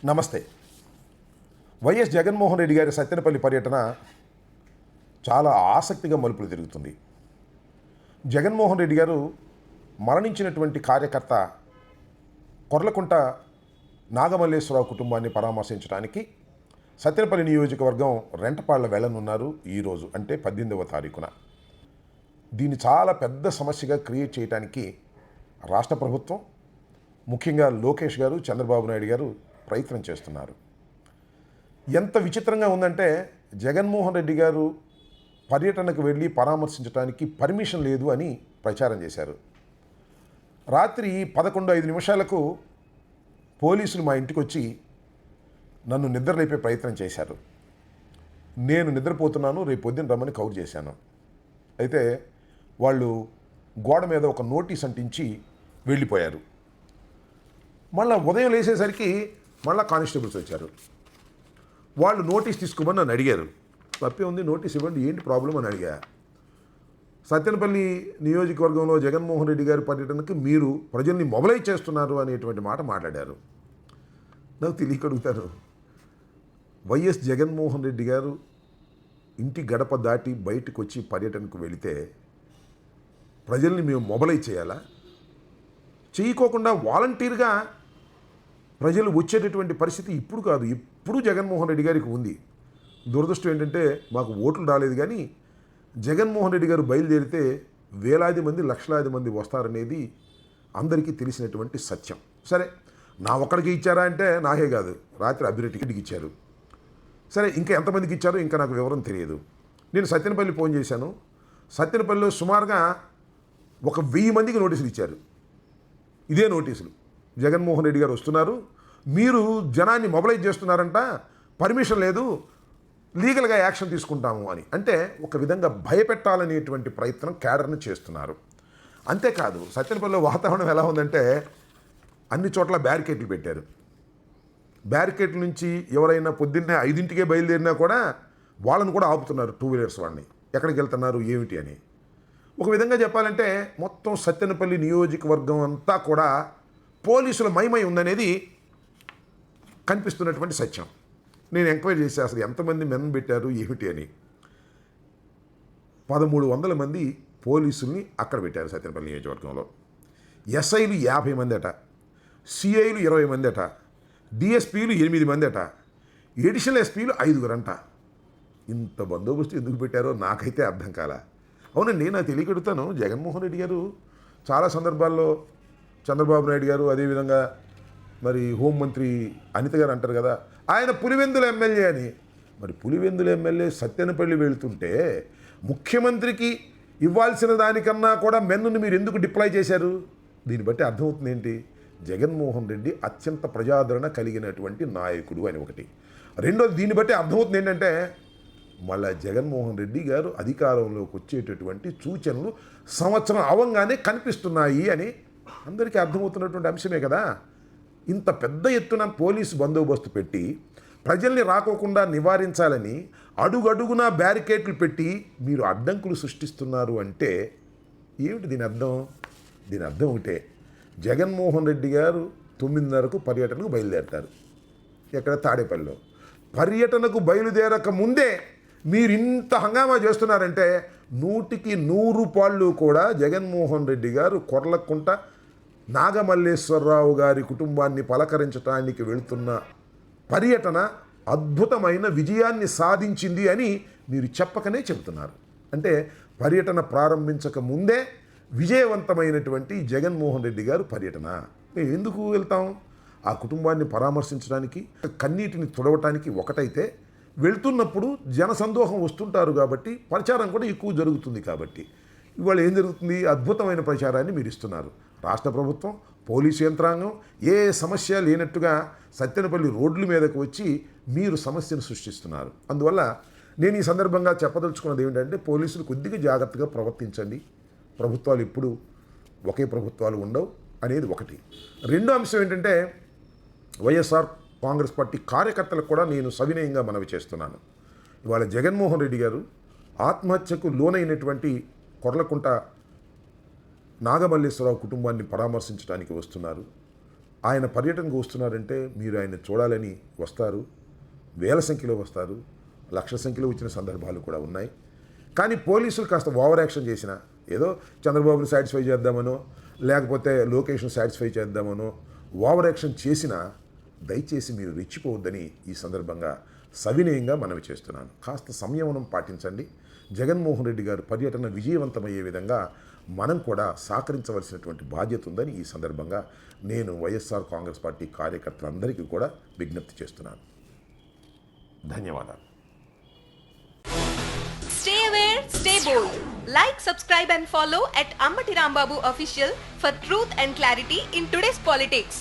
నమస్తే. వైఎస్ జగన్మోహన్ రెడ్డి గారి సత్తెనపల్లి పర్యటన చాలా ఆసక్తిగా మలుపులు తిరుగుతుంది. జగన్మోహన్ రెడ్డి గారు మరణించినటువంటి కార్యకర్త కొర్లకుంట నాగమల్లేశ్వరరావు కుటుంబాన్ని పరామర్శించడానికి సత్తెనపల్లి నియోజకవర్గం రెంటపాళ్ల వెళ్ళనున్నారు. ఈరోజు అంటే 18వ తారీఖున. దీన్ని చాలా పెద్ద సమస్యగా క్రియేట్ చేయడానికి రాష్ట్ర ప్రభుత్వం, ముఖ్యంగా లోకేష్ గారు, చంద్రబాబు నాయుడు గారు ప్రయత్నం చేస్తున్నారు. ఎంత విచిత్రంగా ఉందంటే, జగన్మోహన్ రెడ్డి గారు పర్యటనకు వెళ్ళి పరామర్శించడానికి పర్మిషన్ లేదు అని ప్రచారం చేశారు. రాత్రి 11:05 పోలీసులు మా ఇంటికి వచ్చి నన్ను నిద్రలేపే ప్రయత్నం చేశారు. నేను నిద్రపోతున్నాను, రేపు పొద్దున్న రమ్మని కౌరు చేశాను. అయితే వాళ్ళు గోడ మీద ఒక నోటీస్ అంటించి వెళ్ళిపోయారు. మళ్ళీ ఉదయం లేసేసరికి మళ్ళీ కానిస్టేబుల్స్ వచ్చారు. వాళ్ళు నోటీస్ తీసుకోమని నన్ను అడిగారు. తప్పే ఉంది, నోటీస్ ఇవ్వండి, ఏంటి ప్రాబ్లం అని అడిగా. సత్తెనపల్లి నియోజకవర్గంలో జగన్మోహన్ రెడ్డి గారి పర్యటనకు మీరు ప్రజల్ని మొబలైజ్ చేస్తున్నారు అనేటువంటి మాట మాట్లాడారు. నాకు తెలియక అడుగుతారు, వైఎస్ జగన్మోహన్ రెడ్డి గారు ఇంటి గడప దాటి బయటకు వచ్చి పర్యటనకు వెళితే ప్రజల్ని మేము మొబలైజ్ చేయాలా? చేయకోకుండా వాలంటీర్గా ప్రజలు వచ్చేటటువంటి పరిస్థితి ఇప్పుడు కాదు, ఇప్పుడు జగన్మోహన్ రెడ్డి గారికి ఉంది. దురదృష్టం ఏంటంటే మాకు ఓట్లు రాలేదు, కానీ జగన్మోహన్ రెడ్డి గారు బయలుదేరితే వేలాది మంది, లక్షలాది మంది వస్తారనేది అందరికీ తెలిసినటువంటి సత్యం. సరే, నా ఒక్కడికి ఇచ్చారా అంటే నాకే కాదు, రాత్రి అభిరెడ్డికి ఇచ్చారు. సరే, ఇంకా ఎంతమందికి ఇచ్చారో ఇంకా నాకు వివరం తెలియదు. నేను సత్తెనపల్లి ఫోన్ చేశాను. సత్తెనపల్లిలో సుమారుగా 1000 మందికి నోటీసులు ఇచ్చారు. ఇదే నోటీసులు, జగన్మోహన్ రెడ్డి గారు వస్తున్నారు, మీరు జనాన్ని మొబలైజ్ చేస్తున్నారంట, పర్మిషన్ లేదు, లీగల్గా యాక్షన్ తీసుకుంటాము అని. అంటే ఒక విధంగా భయపెట్టాలనేటువంటి ప్రయత్నం క్యాడర్ని చేస్తున్నారు. అంతేకాదు, సత్తెనపల్లిలో వాతావరణం ఎలా ఉందంటే అన్ని చోట్ల బ్యారికేడ్లు పెట్టారు. బ్యారికేడ్ల నుంచి ఎవరైనా పొద్దున్నే 5ంటికే బయలుదేరినా కూడా వాళ్ళని కూడా ఆపుతున్నారు, 2 వీలర్స్ వాళ్ళని. ఎక్కడికి వెళ్తున్నారు ఏమిటి అని. ఒక విధంగా చెప్పాలంటే మొత్తం సత్తెనపల్లి నియోజకవర్గం అంతా కూడా పోలీసుల మయమై ఉందనేది కనిపిస్తున్నటువంటి సత్యం. నేను ఎంక్వైరీ చేసి అసలు ఎంతమంది మెన్ పెట్టారు ఏమిటి అని. 1300 మంది పోలీసుల్ని అక్కడ పెట్టారు సత్తెనపల్లి నియోజకవర్గంలో. ఎస్ఐలు 50 మంది అట, సిఐలు 20 మంది అట, డిఎస్పీలు 8 మంది అట, ఎడిషనల్ ఎస్పీలు 5 అంట. ఇంత బందోబస్తు ఎందుకు పెట్టారో నాకైతే అర్థం కాల. అవునండి, నాకు తెలియకెడుతాను, జగన్మోహన్ రెడ్డి గారు చాలా సందర్భాల్లో చంద్రబాబు నాయుడు గారు, అదేవిధంగా మరి హోంమంత్రి అనిత గారు అంటారు కదా, ఆయన పులివెందుల ఎమ్మెల్యే అని. మరి పులివెందుల ఎమ్మెల్యే సత్తెనపల్లి వెళ్తుంటే ముఖ్యమంత్రికి ఇవ్వాల్సిన దానికన్నా కూడా మెన్నుని మీరు ఎందుకు డిప్లాయ్ చేశారు? దీన్ని బట్టి అర్థమవుతుంది ఏంటి, జగన్మోహన్ రెడ్డి అత్యంత ప్రజాదరణ కలిగినటువంటి నాయకుడు అని ఒకటి. రెండోది, దీన్ని బట్టి అర్థమవుతుంది ఏంటంటే మళ్ళా జగన్మోహన్ రెడ్డి గారు అధికారంలోకి వచ్చేటటువంటి సూచనలు సంవత్సరం అవంగానే కనిపిస్తున్నాయి అని అందరికీ అర్థమవుతున్నటువంటి అంశమే కదా. ఇంత పెద్ద ఎత్తున పోలీసు బందోబస్తు పెట్టి ప్రజల్ని రాకోకుండా నివారించాలని అడుగడుగునా బ్యారికేడ్లు పెట్టి మీరు అడ్డంకులు సృష్టిస్తున్నారు అంటే ఏమిటి దీని అర్థం? దీని అర్థం ఒకటే, జగన్మోహన్ రెడ్డి గారు 9:30కు పర్యటనకు బయలుదేరతారు. ఎక్కడ? తాడేపల్లిలో. పర్యటనకు బయలుదేరక ముందే మీరు ఇంత హంగామా చేస్తున్నారంటే 100కి 100 పాళ్ళు కూడా జగన్మోహన్ రెడ్డి గారు కొర్లకుంట నాగమల్లేశ్వరరావు గారి కుటుంబాన్ని పలకరించడానికి వెళుతున్న పర్యటన అద్భుతమైన విజయాన్ని సాధించింది అని మీరు చెప్పకనే చెబుతున్నారు. అంటే పర్యటన ప్రారంభించక ముందే విజయవంతమైనటువంటి జగన్మోహన్ రెడ్డి గారు పర్యటన. మేము ఎందుకు వెళ్తాం? ఆ కుటుంబాన్ని పరామర్శించడానికి, కన్నీటిని తుడవటానికి ఒకటైతే, వెళ్తున్నప్పుడు జనసందోహం వస్తుంటారు కాబట్టి ప్రచారం కూడా ఎక్కువ జరుగుతుంది. కాబట్టి ఇవాళ ఏం జరుగుతుంది? అద్భుతమైన ప్రచారాన్ని మీరు ఇస్తున్నారు. రాష్ట్ర ప్రభుత్వం, పోలీసు యంత్రాంగం ఏ సమస్య లేనట్టుగా సత్తెనపల్లి రోడ్ల మీదకు వచ్చి మీరు సమస్యను సృష్టిస్తున్నారు. అందువల్ల నేను ఈ సందర్భంగా చెప్పదలుచుకున్నది ఏమిటంటే, పోలీసులు కొద్దిగా జాగ్రత్తగా ప్రవర్తించండి. ప్రభుత్వాలు ఎప్పుడు ఒకే ప్రభుత్వాలు ఉండవు అనేది ఒకటి. రెండో అంశం ఏంటంటే, వైఎస్ఆర్ కాంగ్రెస్ పార్టీ కార్యకర్తలకు కూడా నేను సవినయంగా మనవి చేస్తున్నాను. ఇవాళ జగన్మోహన్ రెడ్డి గారు ఆత్మహత్యకు లోనైనటువంటి కొర్లకుంట నాగమల్లేశ్వరరావు కుటుంబాన్ని పరామర్శించడానికి వస్తున్నారు. ఆయన పర్యటనకు వస్తున్నారంటే మీరు ఆయన చూడాలని వస్తారు, వేల సంఖ్యలో వస్తారు, లక్షల సంఖ్యలో వచ్చిన సందర్భాలు కూడా ఉన్నాయి. కానీ పోలీసులు కాస్త ఓవర్ యాక్షన్ చేసిన, ఏదో చంద్రబాబుని సాటిస్ఫై చేద్దామనో లేకపోతే లోకేష్ను సాటిస్ఫై చేద్దామనో ఓవర్ యాక్షన్ చేసినా దయచేసి మీరు రెచ్చిపోవద్దని ఈ సందర్భంగా సవినయంగా మనవి చేస్తున్నాను. కాస్త సంయమనం పాటించండి. జగన్మోహన్ రెడ్డి గారు పర్యటన విజయవంతమయ్యే విధంగా మనం కూడా సహకరించవలసినటువంటి బాధ్యత ఉందని ఈ సందర్భంగా నేను వైఎస్ఆర్ కాంగ్రెస్ పార్టీ కార్యకర్తలందరికీ కూడా విజ్ఞప్తి చేస్తున్నాను. ధన్యవాదాలు. Stay aware, stay bold. Like, subscribe and follow at Ambati Rambabu Official for truth and clarity in today's politics.